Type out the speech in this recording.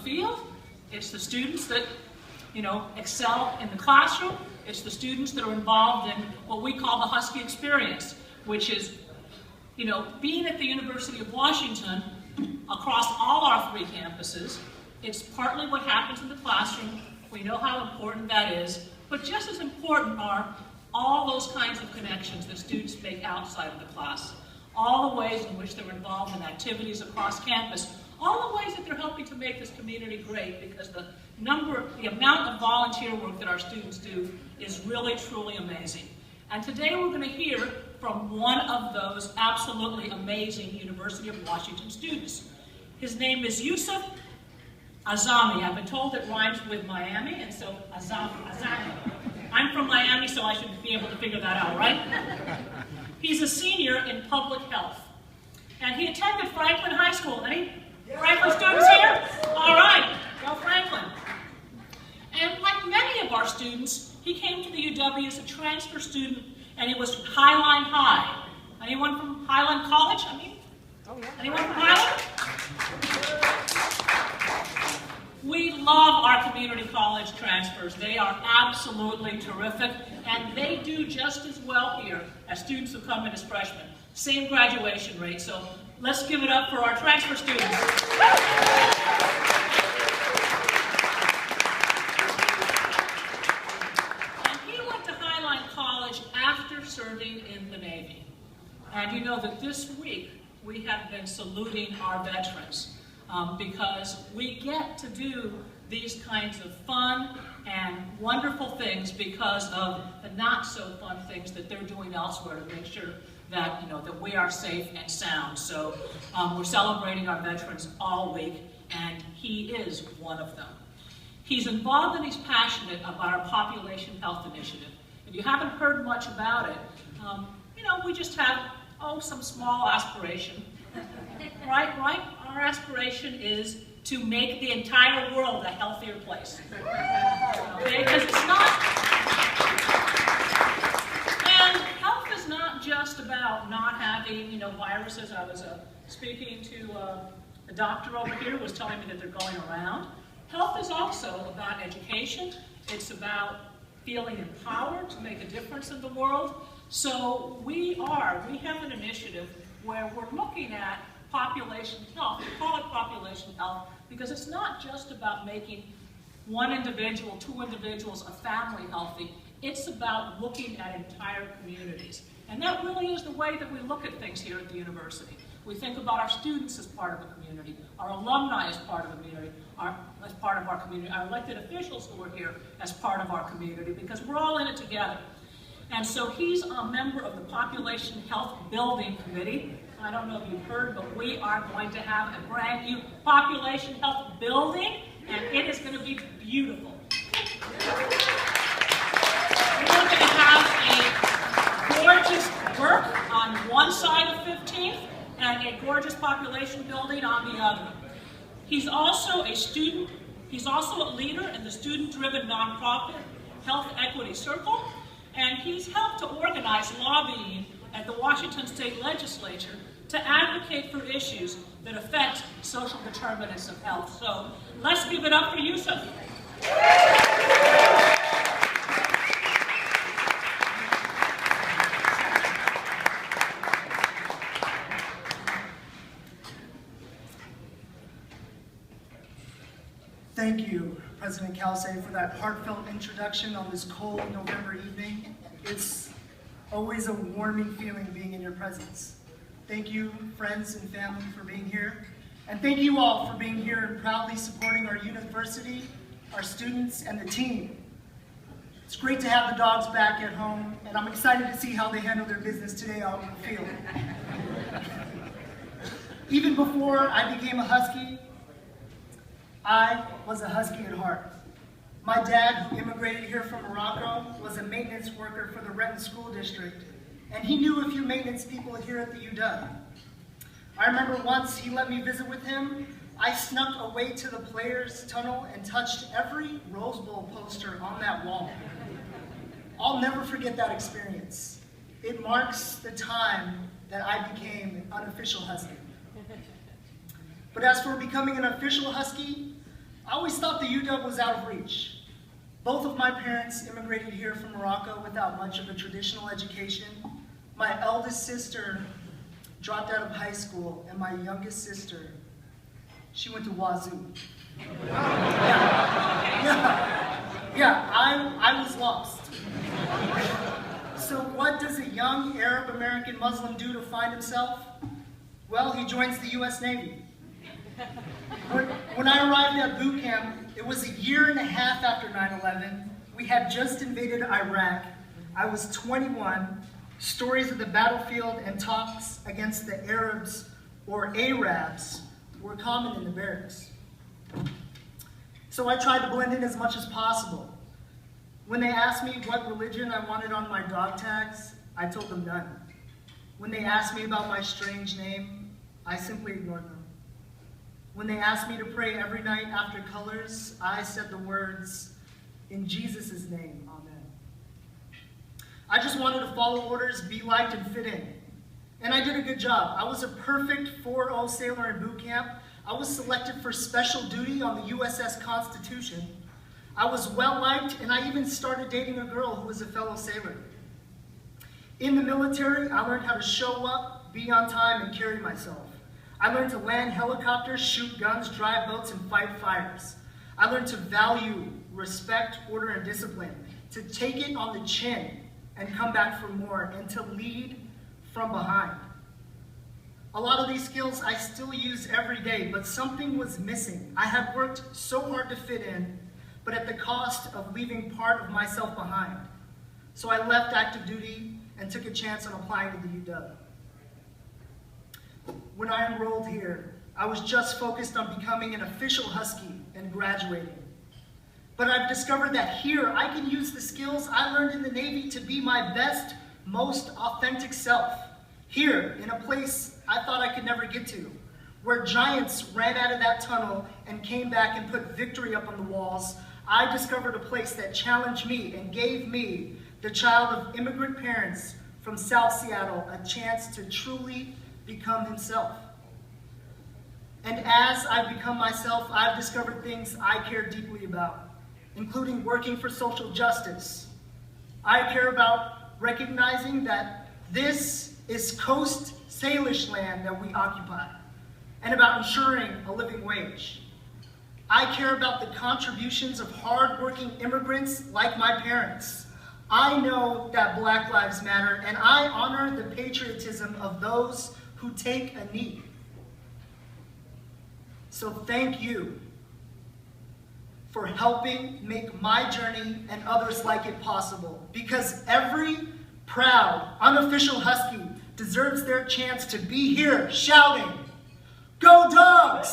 field. It's the students that, excel in the classroom. It's the students that are involved in what we call the Husky experience, which is, being at the University of Washington across all our 3 campuses. It's partly what happens in the classroom. We know how important that is, but just as important are all those kinds of connections that students make outside of the class, all the ways in which they're involved in activities across campus, all the ways that they're helping to make this community great, because the amount of volunteer work that our students do is really, truly amazing. And today we're going to hear from one of those absolutely amazing University of Washington students. His name is Youssef Azami. I've been told it rhymes with Miami, and so Azami. I'm from Miami, so I should be able to figure that out, right? He's a senior in public health, and he attended Franklin High School. Any Franklin students here? All right, go Franklin. And like many of our students, he came to the UW as a transfer student, and it was Highline High. Anyone from Highland College? Anyone from Highland? We love our community college transfers. They are absolutely terrific, and they do just as well here as students who come in as freshmen. Same graduation rate, so let's give it up for our transfer students. And he went to Highline College after serving in the Navy. And you know that this week we have been saluting our veterans. Because we get to do these kinds of fun and wonderful things because of the not so fun things that they're doing elsewhere to make sure that that we are safe and sound. So we're celebrating our veterans all week, and he is one of them. He's involved and he's passionate about our population health initiative. If you haven't heard much about it, we just have some small aspiration. Right? Our aspiration is to make the entire world a healthier place. Okay? Because it's not. And health is not just about not having, viruses. I was speaking to a doctor over here who was telling me that they're going around. Health is also about education. It's about feeling empowered to make a difference in the world. So we have an initiative where we're looking at population health. We call it population health because it's not just about making one individual, 2 individuals, a family healthy. It's about looking at entire communities. And that really is the way that we look at things here at the university. We think about our students as part of a community, our alumni as part of a community, as part of our community, our elected officials who are here as part of our community, because we're all in it together. And so he's a member of the Population Health Building Committee. I don't know if you've heard, but we are going to have a brand new Population Health Building, and it is going to be beautiful. We're going to have a gorgeous Burke on one side of 15th and a gorgeous population building on the other. He's also a student. He's also a leader in the student-driven nonprofit Health Equity Circle, and he's helped to organize lobbying at the Washington State Legislature to advocate for issues that affect social determinants of health. So let's give it up for Youssef. Thank you, President Kelsey, for that heartfelt introduction on this cold November evening. It's always a warming feeling being in your presence. Thank you, friends and family, for being here. And thank you all for being here and proudly supporting our university, our students, and the team. It's great to have the dogs back at home, and I'm excited to see how they handle their business today out in the field. Even before I became a Husky, I was a Husky at heart. My dad, who immigrated here from Morocco, was a maintenance worker for the Renton School District, and he knew a few maintenance people here at the UW. I remember once he let me visit with him. I snuck away to the players' tunnel and touched every Rose Bowl poster on that wall. I'll never forget that experience. It marks the time that I became an unofficial Husky. But as for becoming an official Husky, I always thought the UW was out of reach. Both of my parents immigrated here from Morocco without much of a traditional education. My eldest sister dropped out of high school, and my youngest sister, she went to Wazoo. I was lost. So what does a young Arab American Muslim do to find himself? Well, he joins the U.S. Navy. When I arrived at boot camp, it was a year and a half after 9/11. We had just invaded Iraq. I was 21. Stories of the battlefield and talks against the Arabs or Arabs were common in the barracks. So I tried to blend in as much as possible. When they asked me what religion I wanted on my dog tags, I told them none. When they asked me about my strange name, I simply ignored them. When they asked me to pray every night after colors, I said the words, "In Jesus' name, amen." I just wanted to follow orders, be liked, and fit in. And I did a good job. I was a perfect 4-0 sailor in boot camp. I was selected for special duty on the USS Constitution. I was well-liked, and I even started dating a girl who was a fellow sailor. In the military, I learned how to show up, be on time, and carry myself. I learned to land helicopters, shoot guns, drive boats, and fight fires. I learned to value, respect, order, and discipline, to take it on the chin and come back for more, and to lead from behind. A lot of these skills I still use every day, but something was missing. I had worked so hard to fit in, but at the cost of leaving part of myself behind. So I left active duty and took a chance on applying to the UW. When I enrolled here, I was just focused on becoming an official Husky and graduating. But I've discovered that here I can use the skills I learned in the Navy to be my best, most authentic self. Here, in a place I thought I could never get to, where giants ran out of that tunnel and came back and put victory up on the walls, I discovered a place that challenged me and gave me, the child of immigrant parents from South Seattle, a chance to truly become himself. And as I've become myself, I've discovered things I care deeply about, including working for social justice. I care about recognizing that this is Coast Salish land that we occupy, and about ensuring a living wage. I care about the contributions of hard-working immigrants like my parents. I know that Black Lives Matter, and I honor the patriotism of those who take a knee. So thank you for helping make my journey and others like it possible, because every proud, unofficial Husky deserves their chance to be here shouting, "Go Dogs!"